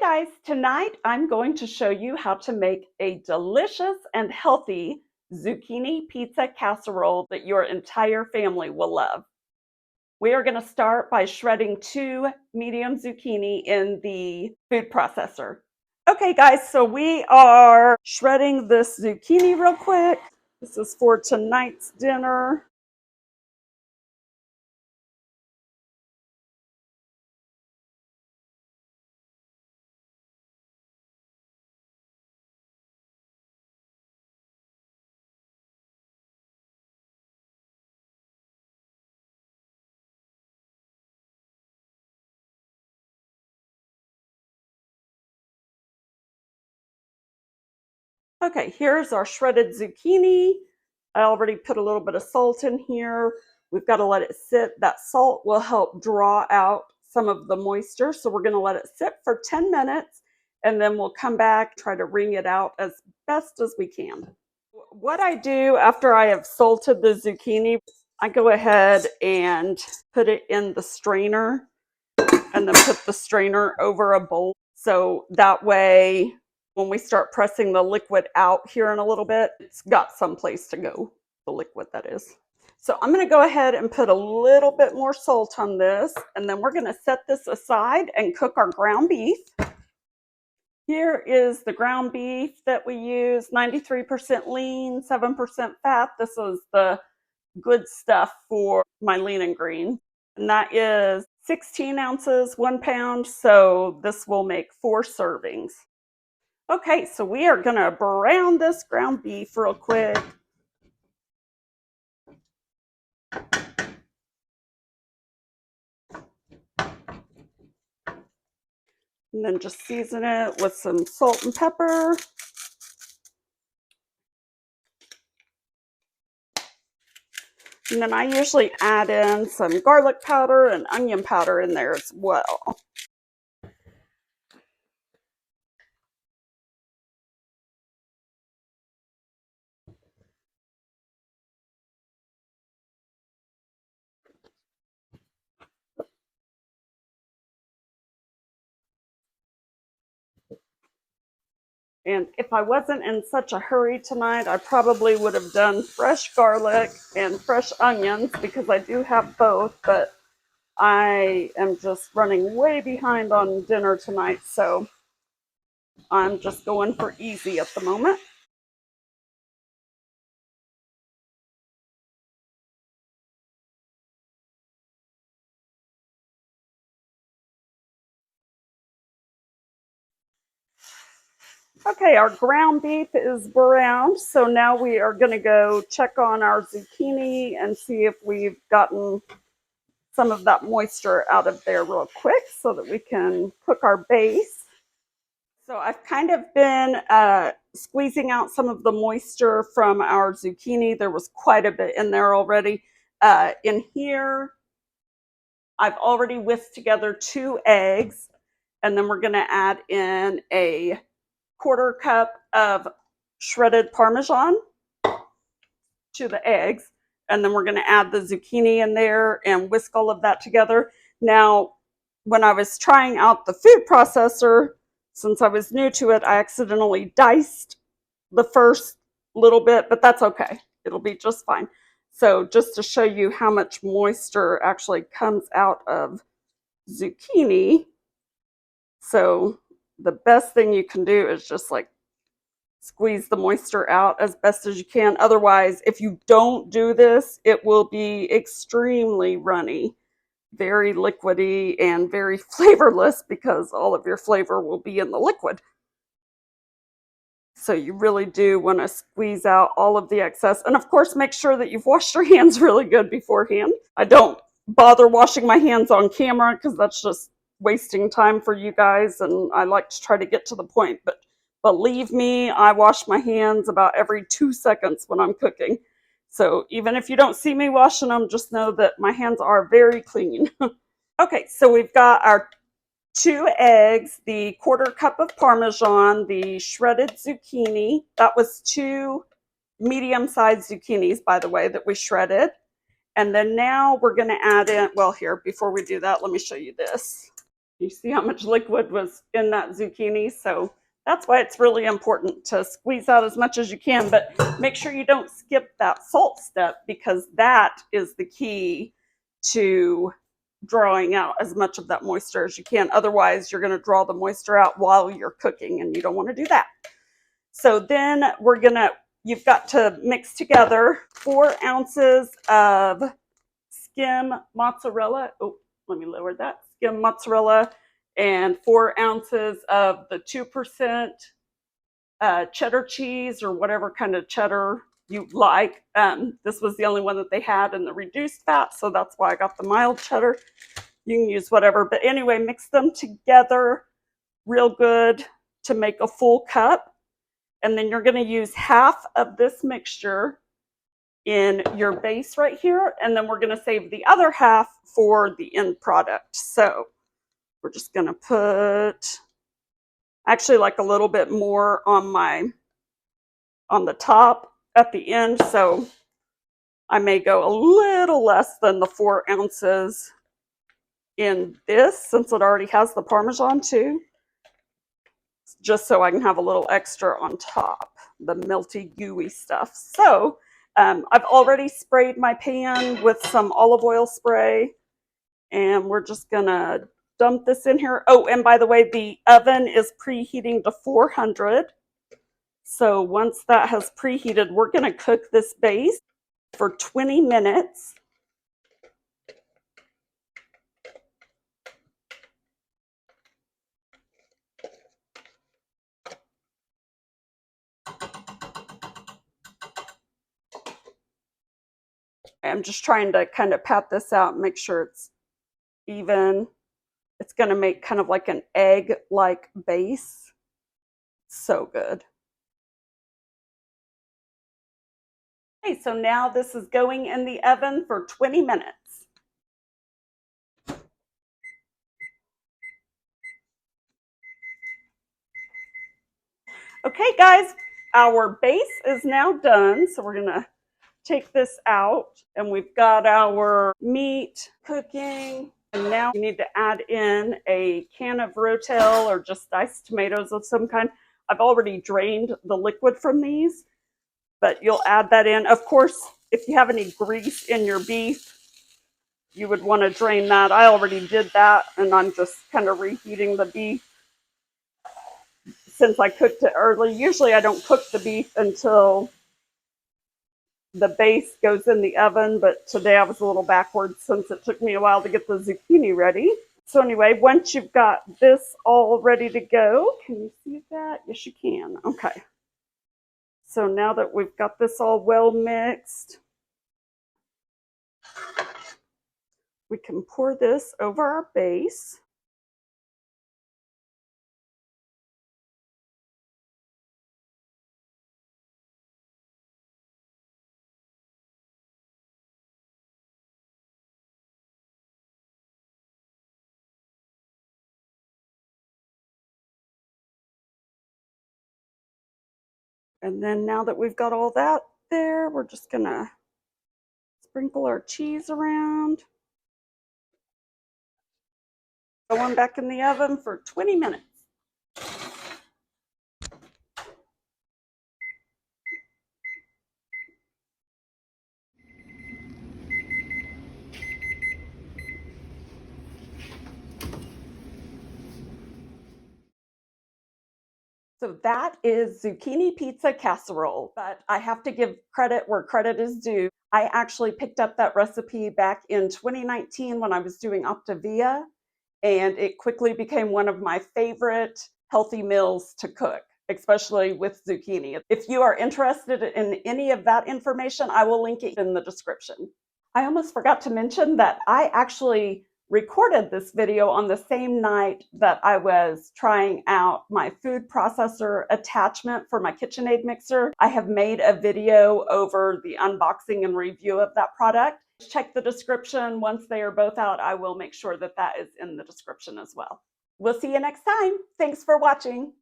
Guys, tonight I'm going to show you how to make a delicious and healthy zucchini pizza casserole that your entire family will love. We are going to start by shredding 2 medium zucchini in the food processor. Okay guys, so we are shredding this zucchini real quick. This is for tonight's dinner. Okay, here's our shredded zucchini. I already put a little bit of salt in here. We've got to let it sit. That salt will help draw out some of the moisture. So we're going to let it sit for 10 minutes and then we'll come back, try to wring it out as best as we can. What I do after I have salted the zucchini, I go ahead and put it in the strainer and then put the strainer over a bowl. So that way, when we start pressing the liquid out here in a little bit, it's got some place to go, the liquid that is. So I'm going to go ahead and put a little bit more salt on this, and then we're going to set this aside and cook our ground beef. Here is the ground beef that we use, 93% lean, 7% fat. This is the good stuff for my lean and green. And that is 16 ounces, 1 pound. So this will make 4 servings. Okay, so we are going to brown this ground beef real quick. And then just season it with some salt and pepper. And then I usually add in some garlic powder and onion powder in there as well. And if I wasn't in such a hurry tonight, I probably would have done fresh garlic and fresh onions because I do have both, but I am just running way behind on dinner tonight, so I'm just going for easy at the moment. Okay, our ground beef is browned, so now we are going to go check on our zucchini and see if we've gotten some of that moisture out of there real quick so that we can cook our base. So I've kind of been squeezing out some of the moisture from our zucchini. There was quite a bit in there already. In here, I've already whisked together 2 eggs, and then we're going to add in a 1/4 cup of shredded Parmesan to the eggs. And then we're going to add the zucchini in there and whisk all of that together. Now, when I was trying out the food processor, since I was new to it, I accidentally diced the first little bit, but that's okay. It'll be just fine. So just to show you how much moisture actually comes out of zucchini. So the best thing you can do is just like squeeze the moisture out as best as you can. Otherwise, if you don't do this, it will be extremely runny, very liquidy, and very flavorless because all of your flavor will be in the liquid. So you really do want to squeeze out all of the excess. And of course, make sure that you've washed your hands really good beforehand. I don't bother washing my hands on camera because that's just wasting time for you guys. And I like to try to get to the point. But believe me, I wash my hands about every 2 seconds when I'm cooking. So even if you don't see me washing them, just know that my hands are very clean. Okay, so we've got our 2 eggs, the 1/4 cup of Parmesan, the shredded zucchini. That was 2 medium-sized zucchinis, by the way, that we shredded. And then now we're going to add in, well, here, before we do that, let me show you this. You see how much liquid was in that zucchini? So that's why it's really important to squeeze out as much as you can, but make sure you don't skip that salt step, because that is the key to drawing out as much of that moisture as you can. Otherwise, you're going to draw the moisture out while you're cooking, and you don't want to do that. So then you've got to mix together 4 ounces of skim mozzarella. Oh, let me lower that. Skim mozzarella and 4 ounces of the 2% cheddar cheese, or whatever kind of cheddar you like. This was the only one that they had in the reduced fat, so that's why I got the mild cheddar. You can use whatever, but anyway, mix them together real good to make a full cup. And then you're going to use half of this mixture in your base right here, and then we're going to save the other half for the end product. So we're just going to put actually like a little bit more on the top at the end. So I may go a little less than the 4 ounces in this, since it already has the Parmesan too, just so I can have a little extra on top, the melty gooey stuff. So I've already sprayed my pan with some olive oil spray, and we're just gonna dump this in here. Oh, and by the way, the oven is preheating to 400. So once that has preheated, we're gonna cook this base for 20 minutes. I'm just trying to kind of pat this out and make sure it's even. It's going to make kind of like an egg-like base. So good. Okay, so now this is going in the oven for 20 minutes. Okay, guys, our base is now done. So we're going to take this out, and we've got our meat cooking. And now we need to add in a can of Rotel or just diced tomatoes of some kind. I've already drained the liquid from these, but you'll add that in. Of course, if you have any grease in your beef, you would want to drain that. I already did that, and I'm just kind of reheating the beef since I cooked it early. Usually I don't cook the beef until the base goes in the oven, but today I was a little backwards since it took me a while to get the zucchini ready. So anyway, once you've got this all ready to go, can you see that? Yes, you can. Okay. So now that we've got this all well mixed, we can pour this over our base. And then now that we've got all that there, we're just gonna sprinkle our cheese around. Going back in the oven for 20 minutes. So that is zucchini pizza casserole, but I have to give credit where credit is due. I actually picked up that recipe back in 2019 when I was doing Optavia, and it quickly became one of my favorite healthy meals to cook, especially with zucchini. If you are interested in any of that information, I will link it in the description. I almost forgot to mention that I actually recorded this video on the same night that I was trying out my food processor attachment for my KitchenAid mixer. I have made a video over the unboxing and review of that product. Check the description. Once they are both out, I will make sure that that is in the description as well. We'll see you next time. Thanks for watching.